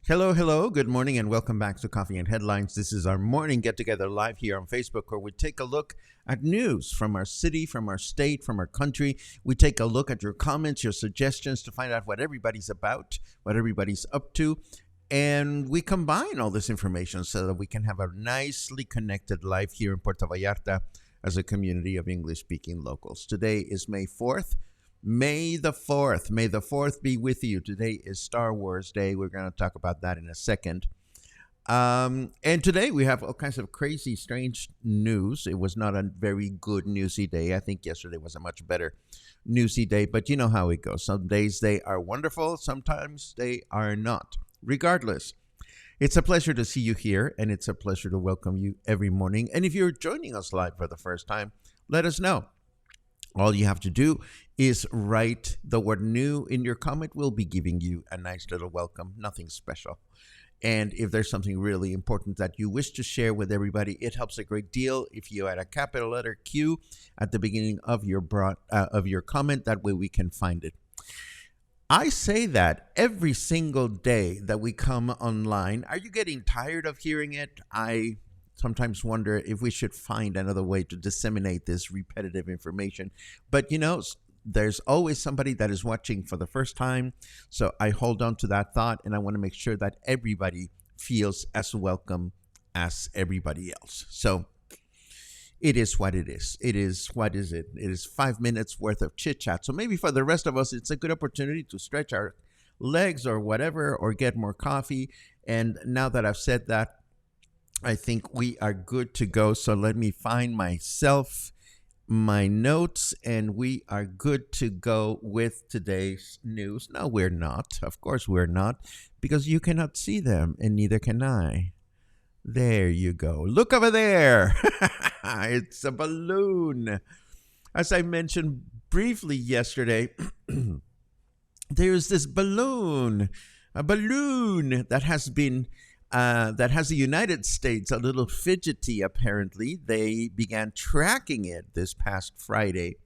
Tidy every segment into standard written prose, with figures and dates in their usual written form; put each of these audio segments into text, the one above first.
Hello, hello. Good morning and welcome back to Coffee and Headlines. This is our morning get-together live here on Facebook where we take a look at news from our city, from our state, from our country. We take a look at your comments, your suggestions to find out what everybody's about, what everybody's up to. And we combine all this information so that we can have a nicely connected life here in Puerto Vallarta as a community of English-speaking locals. Today is May 4th. May the 4th. May the 4th be with you. Today is Star Wars Day. We're going to talk about that in a second. And today we have all kinds of crazy, strange news. It was not a very good newsy day. I think yesterday was a much better newsy day, but you know how it goes. Some days they are wonderful. Sometimes they are not. Regardless, it's a pleasure to see you here, and it's a pleasure to welcome you every morning. And if you're joining us live for the first time, let us know. All you have to do is write the word new in your comment. We'll be giving you a nice little welcome, nothing special. And if there's something really important that you wish to share with everybody, it helps a great deal if you add a capital letter Q at the beginning of your comment. That way we can find it. I say that every single day that we come online. Are you getting tired of hearing it? I sometimes wonder if we should find another way to disseminate this repetitive information. But, you know, there's always somebody that is watching for the first time. So I hold on to that thought, and I want to make sure that everybody feels as welcome as everybody else. So it is what it is. It is, what is it? It is 5 minutes worth of chit chat. So maybe for the rest of us, it's a good opportunity to stretch our legs or whatever, or get more coffee. And now that I've said that, I think we are good to go. So let me find myself, my notes, and we are good to go with today's news. No, we're not. Of course we're not, because you cannot see them, and neither can I. There you go. Look over there. It's a balloon. As I mentioned briefly yesterday, there's this balloon, a balloon that has been that has the United States a little fidgety, apparently. They began tracking it this past Friday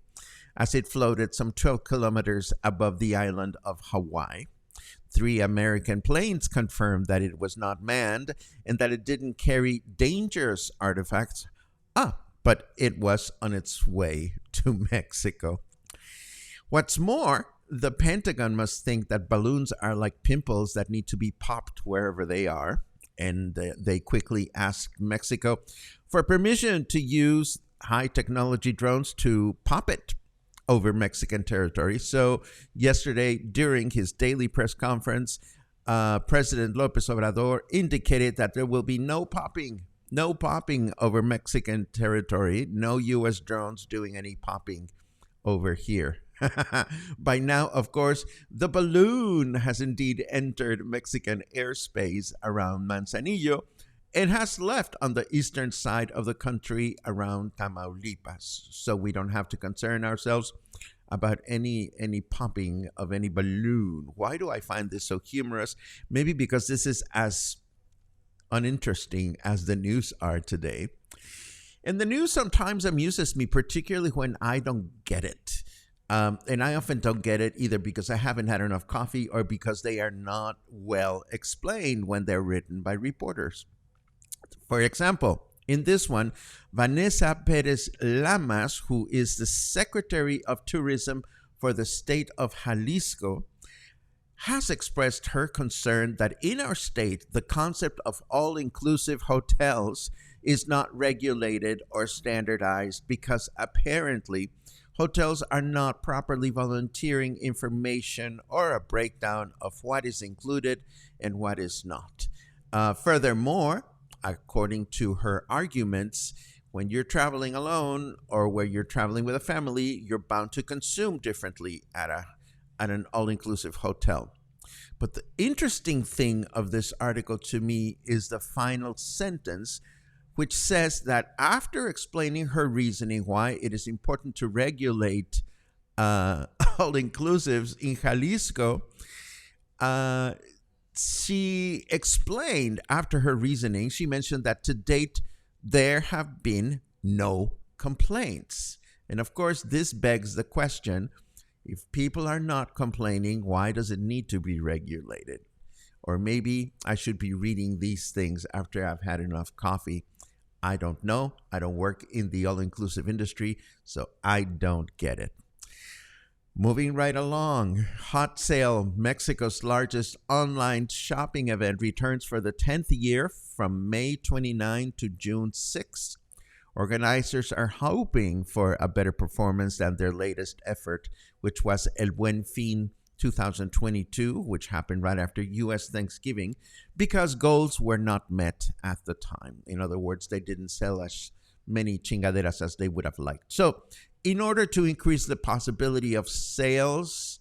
as it floated some 12 kilometers above the island of Hawaii. 3 American planes confirmed that it was not manned and that it didn't carry dangerous artifacts. But it was on its way to Mexico. What's more, the Pentagon must think that balloons are like pimples that need to be popped wherever they are. And they quickly asked Mexico for permission to use high technology drones to pop it over Mexican territory. So yesterday, during his daily press conference, President López Obrador indicated that there will be no popping over Mexican territory, no U.S. drones doing any popping over here. By now, of course, the balloon has indeed entered Mexican airspace around Manzanillo and has left on the eastern side of the country around Tamaulipas. So we don't have to concern ourselves about any popping of any balloon. Why do I find this so humorous? Maybe because this is as uninteresting as the news are today. And the news sometimes amuses me, particularly when I don't get it. And I often don't get it either because I haven't had enough coffee or because they are not well explained when they're written by reporters. For example, in this one, Vanessa Perez Lamas, who is the Secretary of Tourism for the state of Jalisco, has expressed her concern that in our state, the concept of all-inclusive hotels is not regulated or standardized because apparently hotels are not properly volunteering information or a breakdown of what is included and what is not. Furthermore, according to her arguments, when you're traveling alone or where you're traveling with a family, you're bound to consume differently at an all-inclusive hotel. But the interesting thing of this article to me is the final sentence, which says that after explaining her reasoning why it is important to regulate all-inclusives in Jalisco, she explained after her reasoning, she mentioned that to date, there have been no complaints. And of course, this begs the question, if people are not complaining, why does it need to be regulated? Or maybe I should be reading these things after I've had enough coffee. I don't know. I don't work in the all-inclusive industry, so I don't get it. Moving right along, Hot Sale, Mexico's largest online shopping event, returns for the 10th year from May 29 to June 6. Organizers are hoping for a better performance than their latest effort, which was El Buen Fin 2022, which happened right after U.S. Thanksgiving, because goals were not met at the time. In other words, they didn't sell as many chingaderas as they would have liked. So, in order to increase the possibility of sales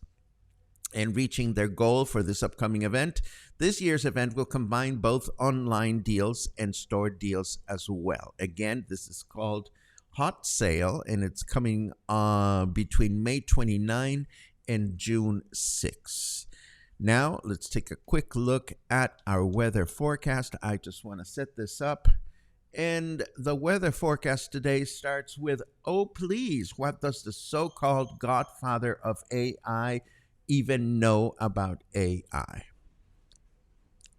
and reaching their goal for this upcoming event, this year's event will combine both online deals and store deals as well. Again, this is called Hot Sale, and it's coming between May 29 and June 6. Now, let's take a quick look at our weather forecast. I just want to set this up. And the weather forecast today starts with, oh, please, what does the so-called godfather of AI even know about AI?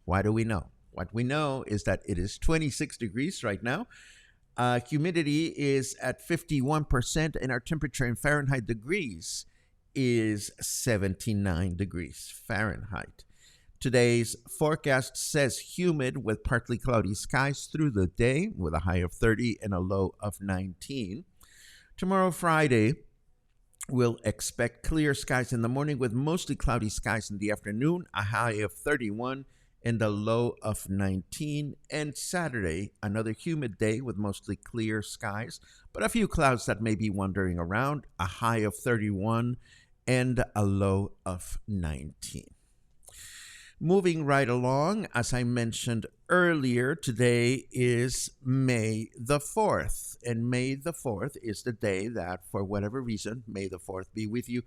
Why do we know? What we know is that it is 26 degrees right now. Humidity is at 51%, and our temperature in Fahrenheit degrees is 79 degrees Fahrenheit. Today's forecast says humid with partly cloudy skies through the day with a high of 30 and a low of 19. Tomorrow, Friday, we'll expect clear skies in the morning with mostly cloudy skies in the afternoon, a high of 31 and a low of 19. And Saturday, another humid day with mostly clear skies, but a few clouds that may be wandering around, a high of 31 and a low of 19. Moving right along, as I mentioned earlier, today is May the 4th. And May the 4th is the day that, for whatever reason, May the 4th be with you,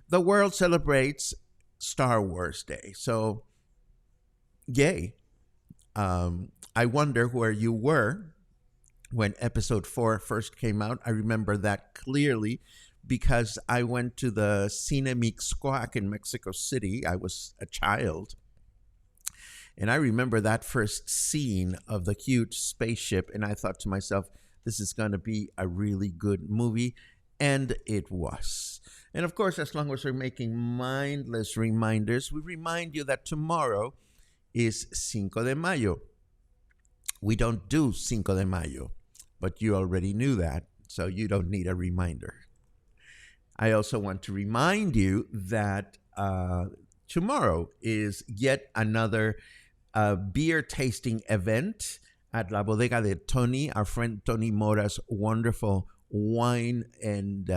the world celebrates Star Wars Day. So, yay. I wonder where you were when Episode 4 first came out. I remember that clearly because I went to the Cine Mixcoac in Mexico City. I was a child. And I remember that first scene of the huge spaceship, and I thought to myself, this is going to be a really good movie, and it was. And of course, as long as we're making mindless reminders, we remind you that tomorrow is Cinco de Mayo. We don't do Cinco de Mayo, but you already knew that, so you don't need a reminder. I also want to remind you that tomorrow is yet another beer tasting event at La Bodega de Tony, our friend Tony Mora's wonderful wine and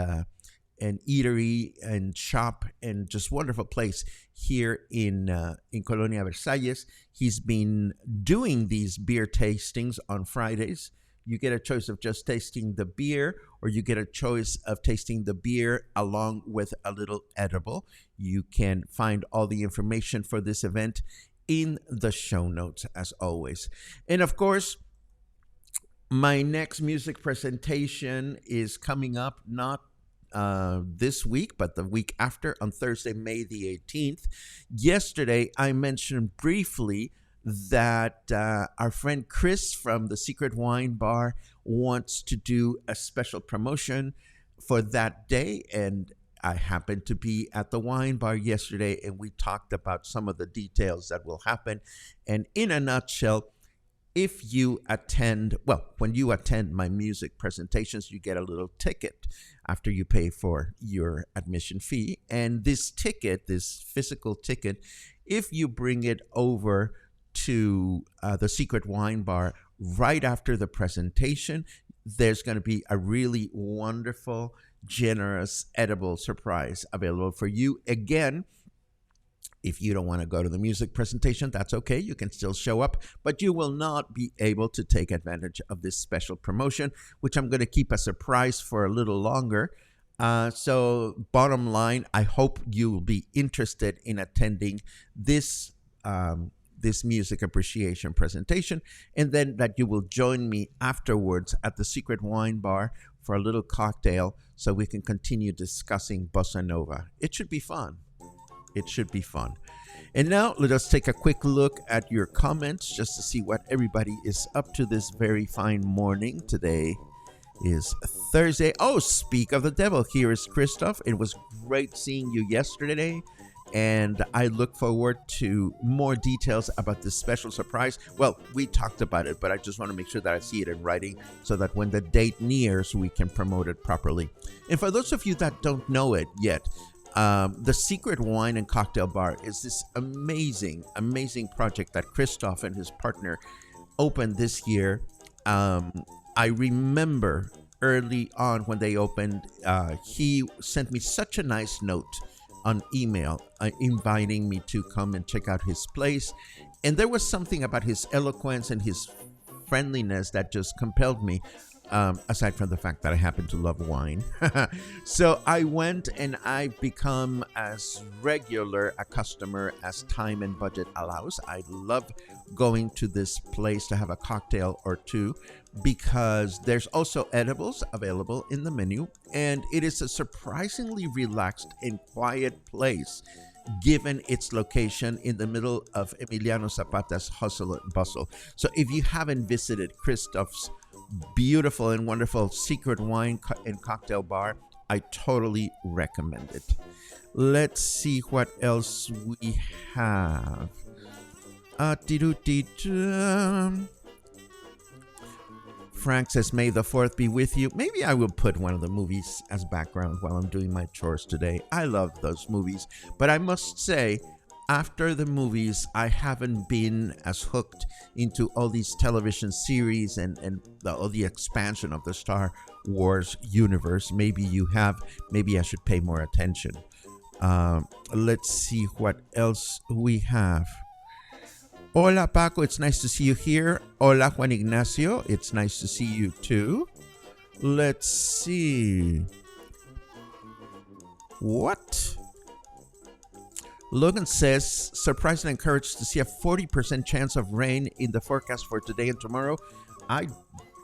eatery and shop and just wonderful place here in Colonia Versalles. He's been doing these beer tastings on Fridays. You get a choice of just tasting the beer, or you get a choice of tasting the beer along with a little edible. You can find all the information for this event in the show notes, as always. And of course, my next music presentation is coming up not this week, but the week after, on Thursday, May the 18th. Yesterday, I mentioned briefly that our friend Chris from the Secret Wine Bar wants to do a special promotion for that day. And I happened to be at the wine bar yesterday, and we talked about some of the details that will happen. And in a nutshell, if you attend, when you attend my music presentations, you get a little ticket after you pay for your admission fee. And this ticket, this physical ticket, if you bring it over to the Secret Wine Bar right after the presentation, there's going to be a really wonderful, generous, edible surprise available for you. Again, if you don't want to go to the music presentation, that's okay. You can still show up, but you will not be able to take advantage of this special promotion, which I'm going to keep a surprise for a little longer. So bottom line, I hope you will be interested in attending this music appreciation presentation, and then that you will join me afterwards at the Secret Wine Bar for a little cocktail so we can continue discussing bossa nova. It should be fun. It should be fun. And now let us take a quick look at your comments just to see what everybody is up to this very fine morning. Today is Thursday. Oh, speak of the devil, here is Christoph. It was great seeing you yesterday, and I look forward to more details about this special surprise. Well, we talked about it, but I just want to make sure that I see it in writing so that when the date nears, we can promote it properly. And for those of you that don't know it yet, the Secret Wine and Cocktail Bar is this amazing, amazing project that Christoph and his partner opened this year. I remember early on when they opened, he sent me such a nice note on email inviting me to come and check out his place. And there was something about his eloquence and his friendliness that just compelled me. Aside from the fact that I happen to love wine. So I went, and I've become as regular a customer as time and budget allows. I love going to this place to have a cocktail or two because there's also edibles available in the menu, and it is a surprisingly relaxed and quiet place given its location in the middle of Emiliano Zapata's hustle and bustle. So if you haven't visited Christoph's beautiful and wonderful Secret Wine and Cocktail Bar, I totally recommend it. Let's see what else we have. Frank says, May the 4th be with you. Maybe I will put one of the movies as background while I'm doing my chores today. I love those movies. But I must say, after the movies, I haven't been as hooked into all these television series and all the expansion of the Star Wars universe. Maybe you have. Maybe I should pay more attention. Let's see what else we have. Hola, Paco. It's nice to see you here. Hola, Juan Ignacio. It's nice to see you too. Let's see. What? Logan says, surprised and encouraged to see a 40% chance of rain in the forecast for today and tomorrow. I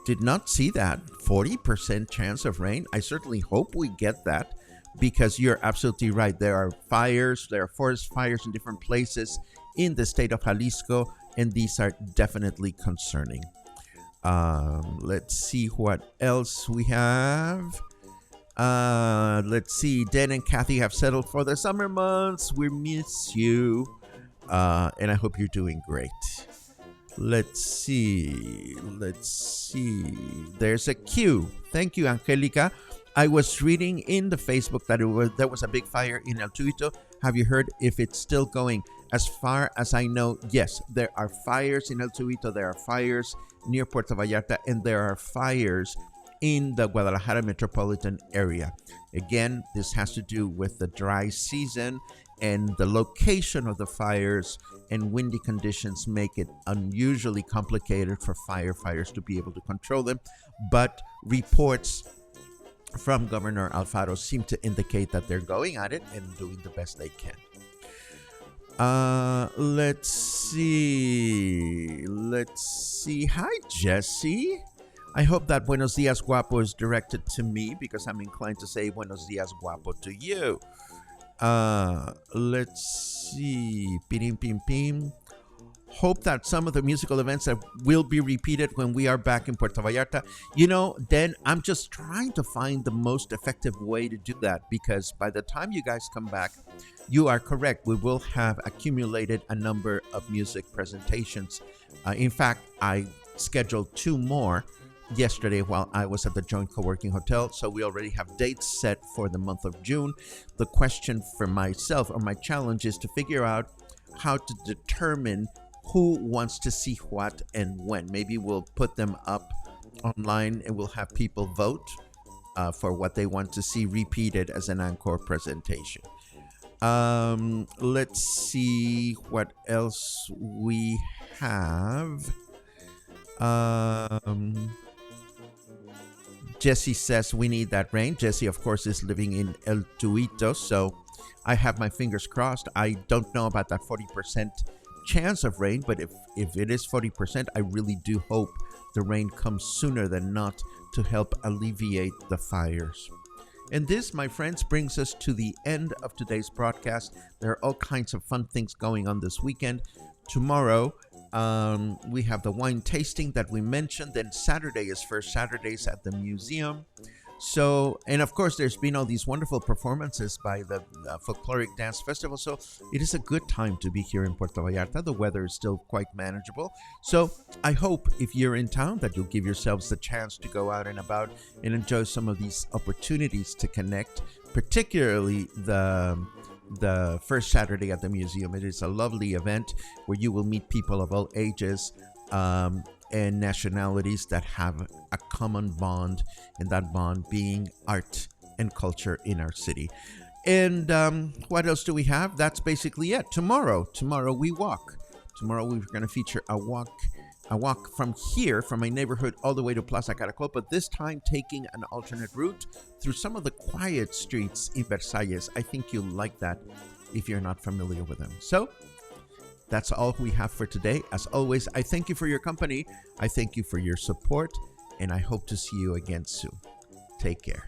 did not see that. 40% chance of rain. I certainly hope we get that because you're absolutely right. There are fires, there are forest fires in different places in the state of Jalisco, and these are definitely concerning. Let's see what else we have. Let's see. Dan and Kathy have settled for the summer months. We miss you. And I hope you're doing great. Let's see. There's a queue. Thank you, Angelica. I was reading in the Facebook that there was a big fire in El Tuito. Have you heard if it's still going? As far as I know, yes, there are fires in El Tuito. There are fires near Puerto Vallarta, and there are fires in the Guadalajara metropolitan area. Again, this has to do with the dry season and the location of the fires and windy conditions make it unusually complicated for firefighters to be able to control them. But reports from Governor Alfaro seem to indicate that they're going at it and doing the best they can. Let's see. Hi, Jesse. I hope that Buenos Dias Guapo is directed to me because I'm inclined to say Buenos Dias Guapo to you. Let's see. Pirim pim pim. Hope that some of the musical events that will be repeated when we are back in Puerto Vallarta. Dan, I'm just trying to find the most effective way to do that, because by the time you guys come back, you are correct. We will have accumulated a number of music presentations. In fact, I scheduled 2 more yesterday while I was at the Joint Co-working Hotel. So we already have dates set for the month of June. The question for myself, or my challenge, is to figure out how to determine who wants to see what and when. Maybe we'll put them up online and we'll have people vote for what they want to see repeated as an encore presentation. Let's see what else we have. Jesse says we need that rain. Jesse, of course, is living in El Tuito, so I have my fingers crossed. I don't know about that 40% chance of rain, but if it is 40%, I really do hope the rain comes sooner than not to help alleviate the fires. And this, my friends, brings us to the end of today's broadcast. There are all kinds of fun things going on this weekend. Tomorrow, we have the wine tasting that we mentioned. Then Saturday is First Saturdays at the museum. So, and of course, there's been all these wonderful performances by the Folkloric Dance Festival. So it is a good time to be here in Puerto Vallarta. The weather is still quite manageable. So I hope if you're in town that you'll give yourselves the chance to go out and about and enjoy some of these opportunities to connect, particularly the First Saturday at the museum. It is a lovely event where you will meet people of all ages and nationalities that have a common bond, and that bond being art and culture in our city. And what else do we have? That's basically it. Tomorrow we walk. Tomorrow we're going to feature a walk from here, from my neighborhood, all the way to Plaza Caracol, but this time taking an alternate route through some of the quiet streets in Versalles. I think you'll like that if you're not familiar with them. So that's all we have for today. As always, I thank you for your company. I thank you for your support, and I hope to see you again soon. Take care.